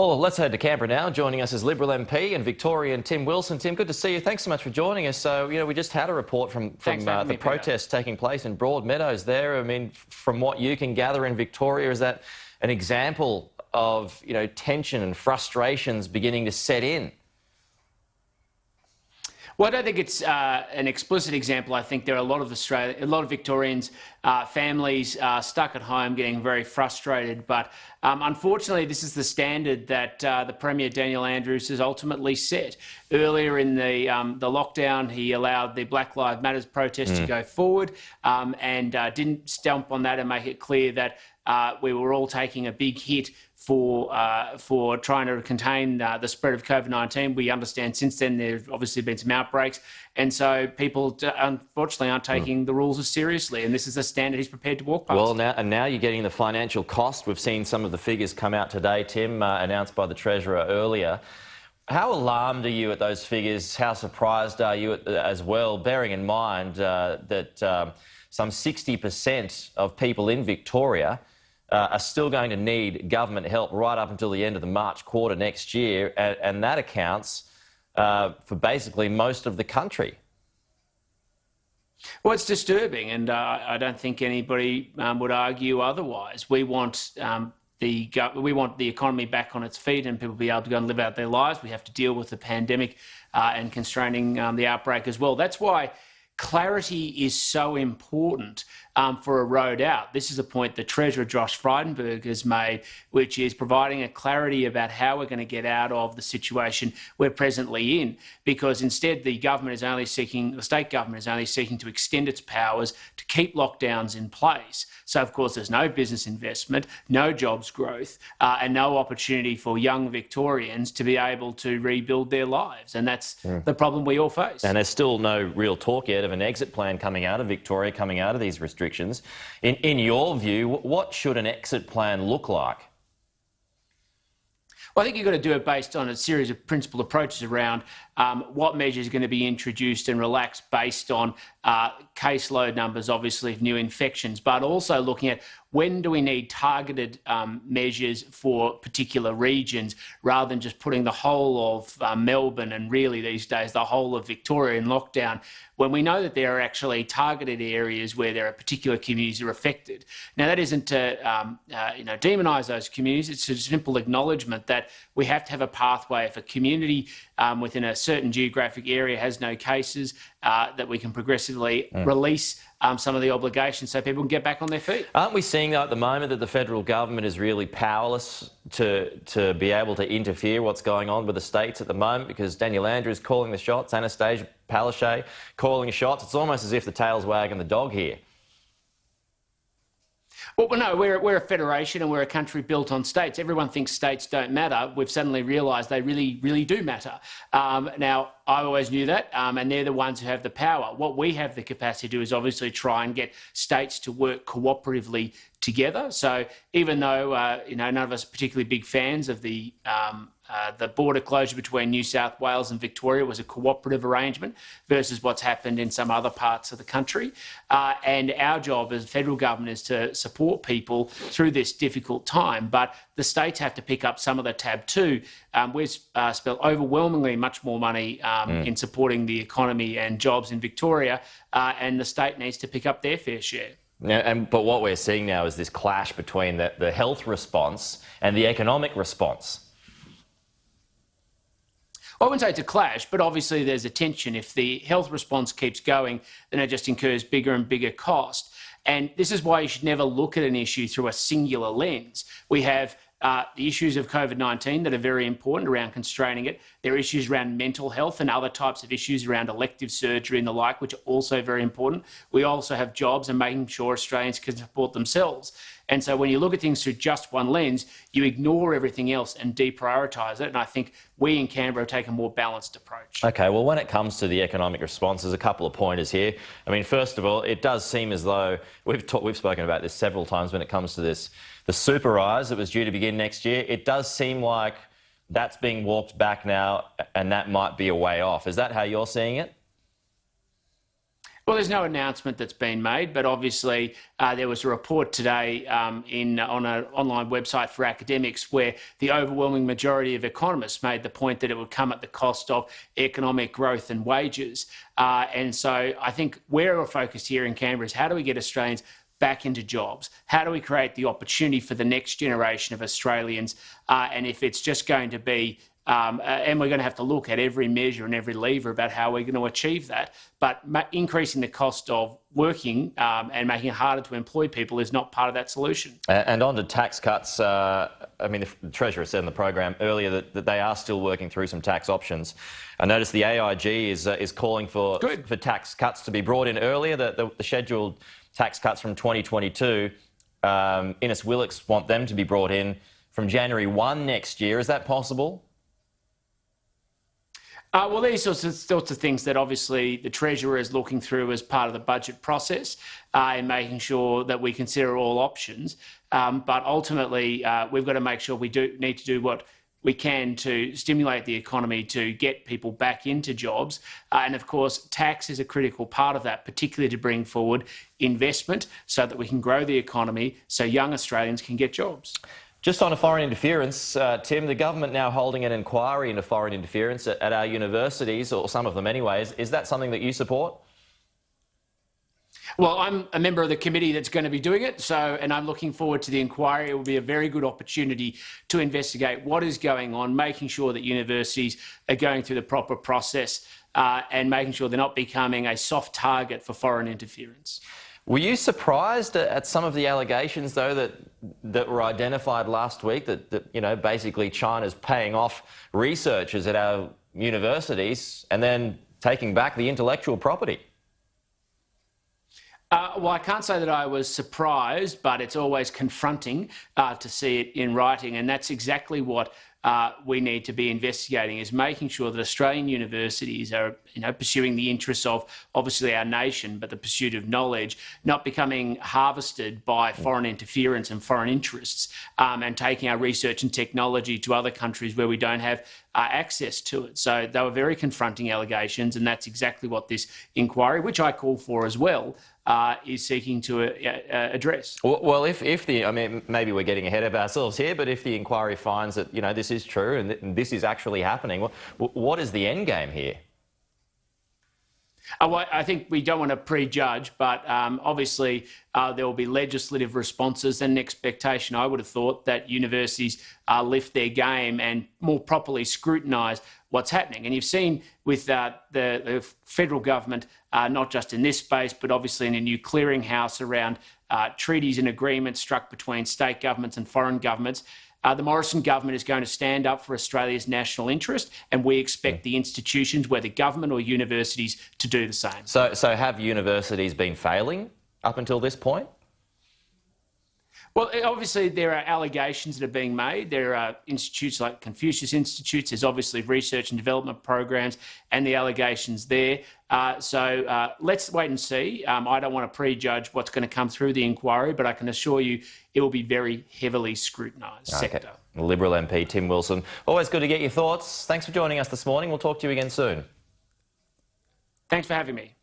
Well, let's head to Canberra now. Joining us is Liberal MP and Victorian Tim Wilson. Tim, good to see you. Thanks so much for joining us. So, we just had a report from the protests taking place in Broadmeadows there. I mean, from what you can gather in Victoria, is that an example of, tension and frustrations beginning to set in? Well, I don't think it's an explicit example. I think there are a lot of Victorians, families stuck at home getting very frustrated. But unfortunately, this is the standard that the Premier, Daniel Andrews, has ultimately set. Earlier in the lockdown, he allowed the Black Lives Matter protest to go forward and didn't stomp on that and make it clear that we were all taking a big hit for trying to contain the spread of COVID-19. We understand since then there have obviously been some outbreaks, and so people unfortunately aren't taking the rules as seriously, and this is a standard he's prepared to walk past. Well, now you're getting the financial cost. We've seen some of the figures come out today, Tim, announced by the Treasurer earlier. How alarmed are you at those figures? How surprised are you as well, bearing in mind that some 60% of people in Victoria are still going to need government help right up until the end of the March quarter next year, and that accounts for basically most of the country? Well, it's disturbing, and I don't think anybody would argue otherwise. We want the economy back on its feet and people be able to go and live out their lives. We have to deal with the pandemic and constraining the outbreak as well. That's why clarity is so important for a road out. This is a point that Treasurer Josh Frydenberg has made, which is providing a clarity about how we're going to get out of the situation we're presently in. Because instead, the state government is only seeking to extend its powers to keep lockdowns in place. So, of course, there's no business investment, no jobs growth, and no opportunity for young Victorians to be able to rebuild their lives. And that's the problem we all face. And there's still no real talk yet of an exit plan coming out of Victoria, coming out of these restrictions. In your view, what should an exit plan look like? Well, I think you've got to do it based on a series of principled approaches around what measures are going to be introduced and relaxed based on caseload numbers, obviously, of new infections, but also looking at when do we need targeted measures for particular regions rather than just putting the whole of Melbourne and really these days the whole of Victoria in lockdown, when we know that there are actually targeted areas where there are particular communities that are affected. Now, that isn't to demonise those communities. It's a simple acknowledgement that we have to have a pathway. If a community within a certain geographic area has no cases, that we can progressively release some of the obligations so people can get back on their feet. Aren't we seeing at the moment that the federal government is really powerless to be able to interfere what's going on with the states at the moment, because Daniel Andrews calling the shots, Anastasia Palaszczuk calling the shots? It's almost as if the tail's wagging the dog here. Well, no, we're a federation and we're a country built on states. Everyone thinks states don't matter. We've suddenly realised they really, really do matter. Now, I always knew that, and they're the ones who have the power. What we have the capacity to do is obviously try and get states to work cooperatively together. So even though none of us are particularly big fans of the border closure between New South Wales and Victoria was a cooperative arrangement versus what's happened in some other parts of the country. And our job as federal government is to support people through this difficult time. But the states have to pick up some of the tab too. We've spent overwhelmingly much more money in supporting the economy and jobs in Victoria, and the state needs to pick up their fair share. But what we're seeing now is this clash between the health response and the economic response. I wouldn't say it's a clash, but obviously there's a tension. If the health response keeps going, then it just incurs bigger and bigger cost. And this is why you should never look at an issue through a singular lens. We have the issues of COVID-19 that are very important around constraining it. There are issues around mental health and other types of issues around elective surgery and the like, which are also very important. We also have jobs and making sure Australians can support themselves. And so when you look at things through just one lens, you ignore everything else and deprioritise it. And I think we in Canberra take a more balanced approach. OK, well, when it comes to the economic response, there's a couple of pointers here. I mean, first of all, it does seem as though we've spoken about this several times when it comes to this, the super rise that was due to begin next year. It does seem like that's being walked back now and that might be a way off. Is that how you're seeing it? Well, there's no announcement that's been made, but obviously there was a report today on an online website for academics where the overwhelming majority of economists made the point that it would come at the cost of economic growth and wages. And so I think where we're focused here in Canberra is how do we get Australians back into jobs? How do we create the opportunity for the next generation of Australians? And if it's just going to be and we're going to have to look at every measure and every lever about how we're going to achieve that. But increasing the cost of working and making it harder to employ people is not part of that solution. And on to tax cuts. I mean, the Treasurer said in the program earlier that they are still working through some tax options. I noticed the AIG is calling for tax cuts to be brought in earlier. The scheduled tax cuts from 2022, Innes Willox want them to be brought in from January 1 next year. Is that possible? Well, these sorts of things that obviously the Treasurer is looking through as part of the budget process and making sure that we consider all options. But ultimately, we've got to make sure we do need to do what we can to stimulate the economy to get people back into jobs. And of course, tax is a critical part of that, particularly to bring forward investment so that we can grow the economy so young Australians can get jobs. Just on a foreign interference, Tim, the government now holding an inquiry into foreign interference at our universities, or some of them anyways. Is that something that you support? Well, I'm a member of the committee that's going to be doing it, and I'm looking forward to the inquiry. It will be a very good opportunity to investigate what is going on, making sure that universities are going through the proper process and making sure they're not becoming a soft target for foreign interference. Were you surprised at some of the allegations, though, that were identified last week that basically China's paying off researchers at our universities and then taking back the intellectual property? Well, I can't say that I was surprised, but it's always confronting to see it in writing, and that's exactly what we need to be investigating, is making sure that Australian universities are pursuing the interests of obviously our nation, but the pursuit of knowledge, not becoming harvested by foreign interference and foreign interests, and taking our research and technology to other countries where we don't have access to it. So they were very confronting allegations, and that's exactly what this inquiry, which I call for as well, is seeking to address. Well, maybe we're getting ahead of ourselves here, but if the inquiry finds that, this is true and this is actually happening, what is the end game here? Well, I think we don't want to prejudge, but obviously there will be legislative responses and an expectation, I would have thought, that universities lift their game and more properly scrutinise what's happening. And you've seen with the federal government, not just in this space, but obviously in a new clearinghouse around treaties and agreements struck between state governments and foreign governments, the Morrison government is going to stand up for Australia's national interest, and we expect the institutions, whether government or universities, to do the same. So have universities been failing up until this point? Well, obviously there are allegations that are being made. There are institutes like Confucius Institutes. There's obviously research and development programs and the allegations there. So let's wait and see. I don't want to prejudge what's going to come through the inquiry, but I can assure you it will be very heavily scrutinised sector. Liberal MP Tim Wilson, always good to get your thoughts. Thanks for joining us this morning. We'll talk to you again soon. Thanks for having me.